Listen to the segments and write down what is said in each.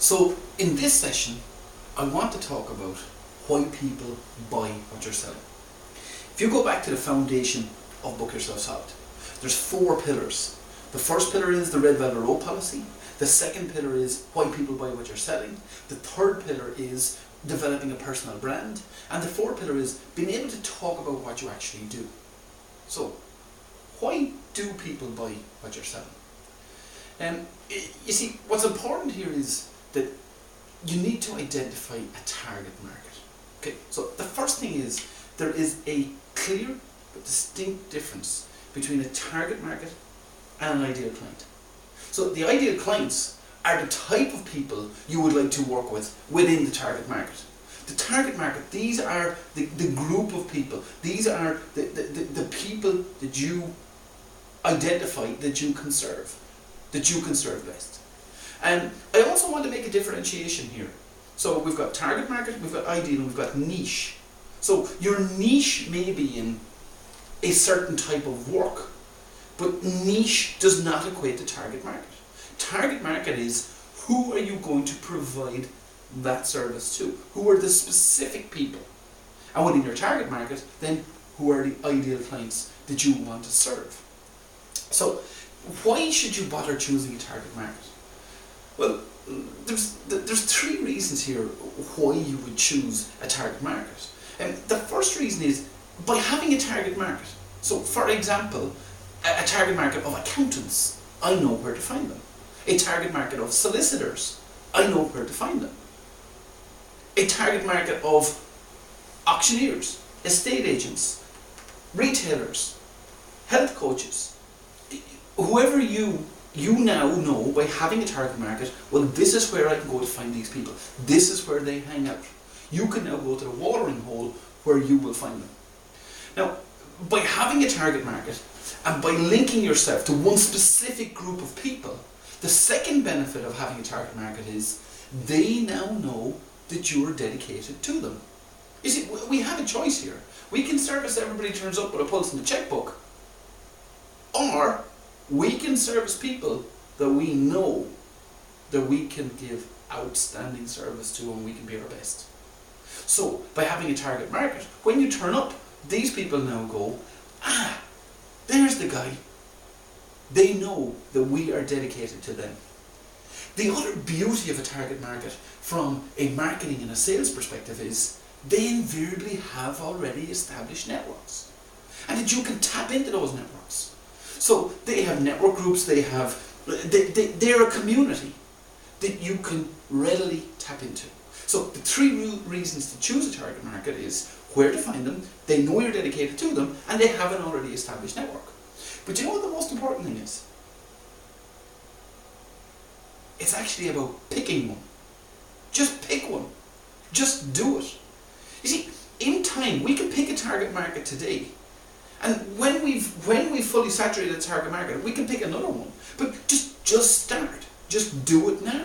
So in this session, I want to talk about why people buy what you're selling. If you go back to the foundation of Book Yourself Solid, there's 4 pillars. The first pillar is the Red Velvet Road policy. The second pillar is why people buy what you're selling. The third pillar is developing a personal brand. And the fourth pillar is being able to talk about what you actually do. So, why do people buy what you're selling? You see, what's important here is that you need to identify a target market. Okay, so the first thing is there is a clear but distinct difference between a target market and an ideal client. So the ideal clients are the type of people you would like to work with within the target market. The target market, these are the group of people. These are the people that you identify that you can serve best. And I also want to make a differentiation here. So we've got target market, we've got ideal, and we've got niche. So your niche may be in a certain type of work, but niche does not equate to target market. Target market is who are you going to provide that service to? Who are the specific people? And within your target market, then who are the ideal clients that you want to serve? So why should you bother choosing a target market? Well, there's 3 reasons here why you would choose a target market. And the first reason is by having a target market. So for example, a target market of accountants, I know where to find them. A target market of solicitors, I know where to find them. A target market of auctioneers, estate agents, retailers, health coaches, whoever you now know by having a target market, well, this is where I can go to find these people. This is where they hang out. You can now go to the watering hole where you will find them. Now, by having a target market and by linking yourself to one specific group of people, the second benefit of having a target market is they now know that you are dedicated to them. You see, we have a choice here. We can service everybody turns up with a pulse and a checkbook, or we can service people that we know that we can give outstanding service to and we can be our best. So, by having a target market, when you turn up, these people now go, there's the guy. They know that we are dedicated to them. The other beauty of a target market from a marketing and a sales perspective is they invariably have already established networks. And that you can tap into those networks. So they have network groups, they're a community that you can readily tap into. So the 3 reasons to choose a target market is where to find them, they know you're dedicated to them, and they have an already established network. But you know what the most important thing is? It's actually about picking one. Just pick one. Just do it. You see, in time, we can pick a target market today. And when we've fully saturated the target market, we can pick another one. But just start. Just do it now.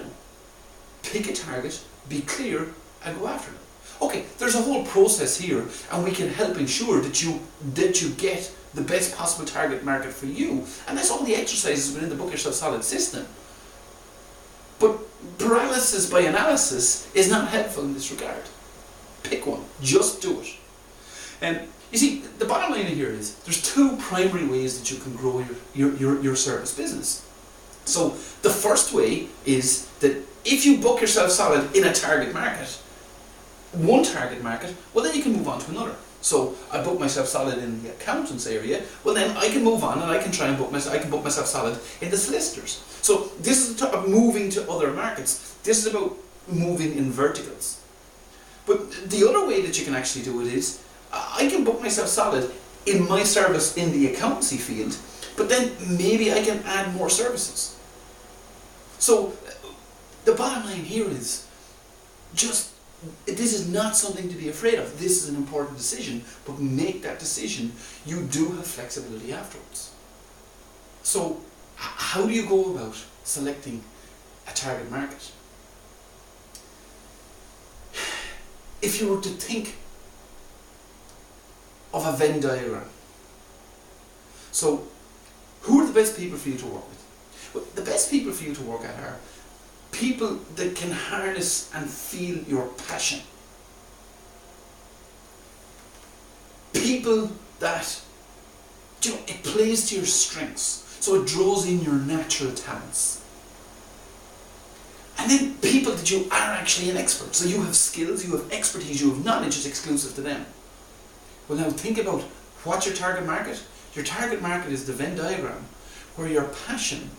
Pick a target, be clear, and go after it. Okay, there's a whole process here, and we can help ensure that you get the best possible target market for you. And that's all the exercises within the Book Yourself Solid system. But paralysis by analysis is not helpful in this regard. Pick one. Just do it. And you see, the bottom line here is there's 2 primary ways that you can grow your service business. So the first way is that if you book yourself solid in a target market, one target market, well then you can move on to another. So I book myself solid in the accountants area, well then I can move on and I can try and book myself solid in the solicitors. So this is about moving to other markets. This is about moving in verticals. But the other way that you can actually do it is I can book myself solid in my service in the accountancy field, but then maybe I can add more services. So the bottom line here is this is not something to be afraid of. This is an important decision, but make that decision. You do have flexibility afterwards. So how do you go about selecting a target market? If you were to think of a Venn diagram, so who are the best people for you to work with? Well, the best people for you to work at are people that can harness and feel your passion. People that, it plays to your strengths, so it draws in your natural talents. And then people that you are actually an expert. So you have skills, you have expertise, you have knowledge is exclusive to them. Well, now think about what's your target market? Your target market is the Venn diagram where your passion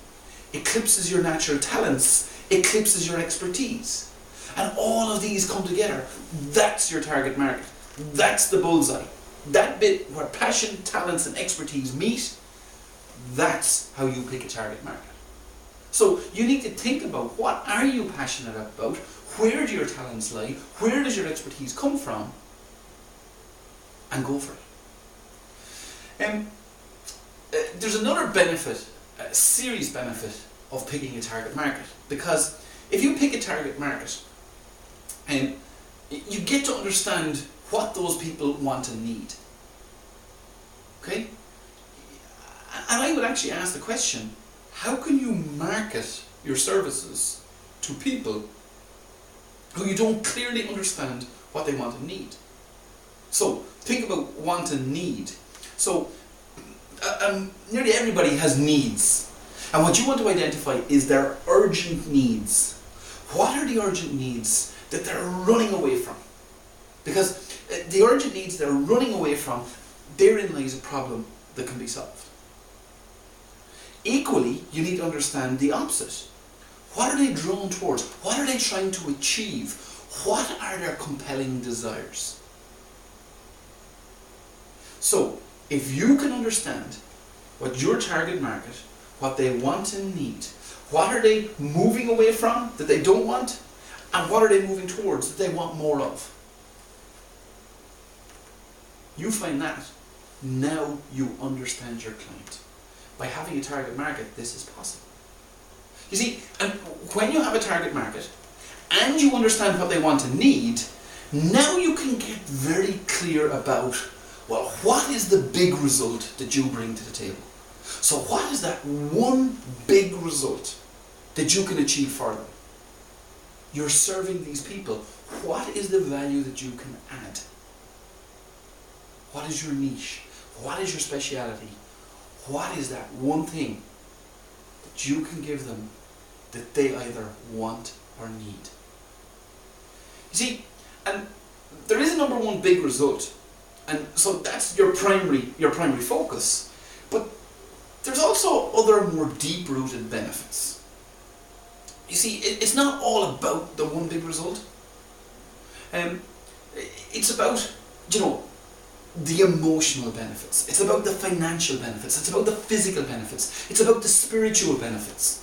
eclipses your natural talents, eclipses your expertise. And all of these come together. That's your target market. That's the bullseye. That bit where passion, talents and expertise meet, that's how you pick a target market. So you need to think about, what are you passionate about? Where do your talents lie? Where does your expertise come from? And go for it. There's another benefit, a serious benefit of picking a target market. Because if you pick a target market, you get to understand what those people want and need. Okay? And I would actually ask the question, how can you market your services to people who you don't clearly understand what they want and need? So, think about want and need. So, nearly everybody has needs. And what you want to identify is their urgent needs. What are the urgent needs that they're running away from? Because the urgent needs they're running away from, therein lies a problem that can be solved. Equally, you need to understand the opposite. What are they drawn towards? What are they trying to achieve? What are their compelling desires? So, if you can understand what your target market, what they want and need, what are they moving away from that they don't want, and what are they moving towards that they want more of, you find that, now you understand your client. By having a target market, this is possible. You see, and when you have a target market, and you understand what they want and need, now you can get very clear about, well, what is the big result that you bring to the table? So what is that one big result that you can achieve for them? You're serving these people. What is the value that you can add? What is your niche? What is your speciality? What is that one thing that you can give them that they either want or need? You see, and there is a number one big result, and so that's your primary focus. But there's also other more deep-rooted benefits. You see, it's not all about the one big result. It's about, the emotional benefits. It's about the financial benefits. It's about the physical benefits. It's about the spiritual benefits.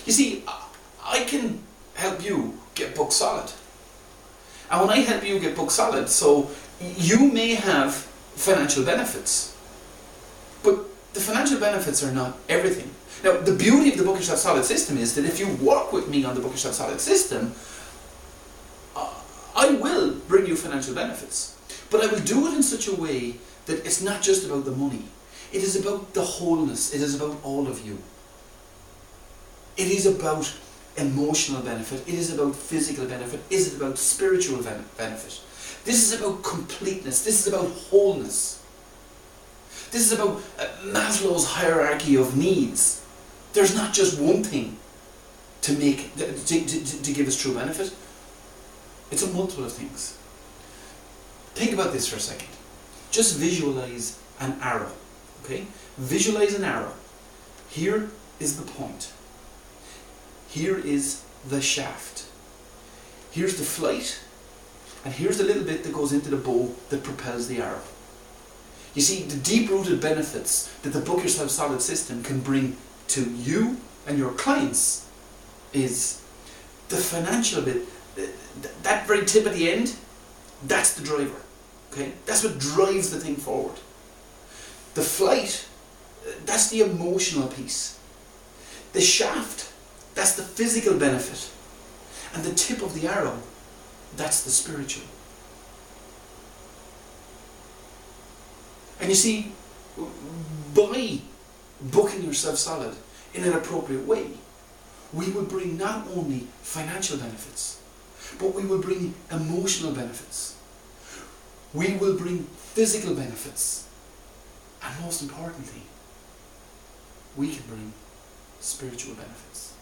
You see, I can help you get book solid. And when I help you get book solid, so you may have financial benefits. But the financial benefits are not everything. Now, the beauty of the Book Yourself Solid system is that if you work with me on the Book Yourself Solid system, I will bring you financial benefits. But I will do it in such a way that it's not just about the money. It is about the wholeness. It is about all of you. It is about emotional benefit. It is about physical benefit. It is about spiritual benefit. This is about completeness. This is about wholeness. This is about Maslow's hierarchy of needs. There's not just one thing to give us true benefit. It's a multiple of things. Think about this for a second. Just visualize an arrow. Okay? Visualize an arrow. Here is the point. Here is the shaft. Here's the flight. And here's the little bit that goes into the bow that propels the arrow. You see, the deep-rooted benefits that the Book Yourself Solid system can bring to you and your clients is the financial bit. That very tip at the end, that's the driver. Okay? That's what drives the thing forward. The flight, that's the emotional piece. The shaft, that's the physical benefit. And the tip of the arrow, that's the spiritual. And you see, by booking yourself solid, in an appropriate way, we will bring not only financial benefits, but we will bring emotional benefits. We will bring physical benefits. And most importantly, we can bring spiritual benefits.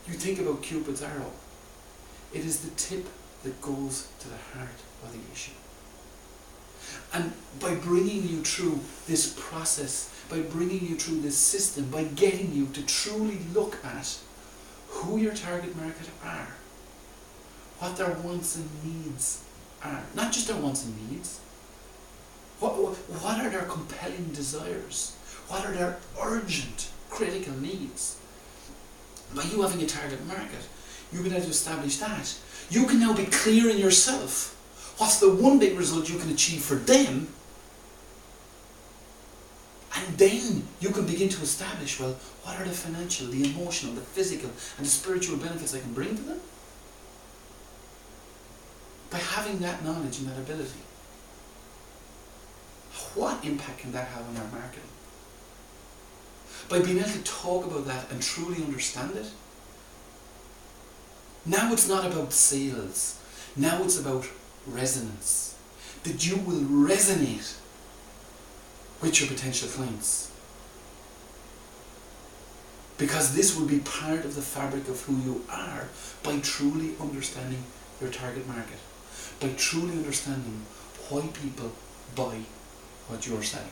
You think about Cupid's arrow. It is the tip that goes to the heart of the issue. And by bringing you through this process, by bringing you through this system, by getting you to truly look at who your target market are, what their wants and needs are. Not just their wants and needs. What are their compelling desires? What are their urgent, critical needs? By you having a target market, you've been able to establish that. You can now be clear in yourself. What's the one big result you can achieve for them? And then you can begin to establish, well, what are the financial, the emotional, the physical, and the spiritual benefits I can bring to them? By having that knowledge and that ability, what impact can that have on our marketing? By being able to talk about that and truly understand it, now it's not about sales. Now it's about resonance. That you will resonate with your potential clients. Because this will be part of the fabric of who you are by truly understanding your target market. By truly understanding why people buy what you're selling.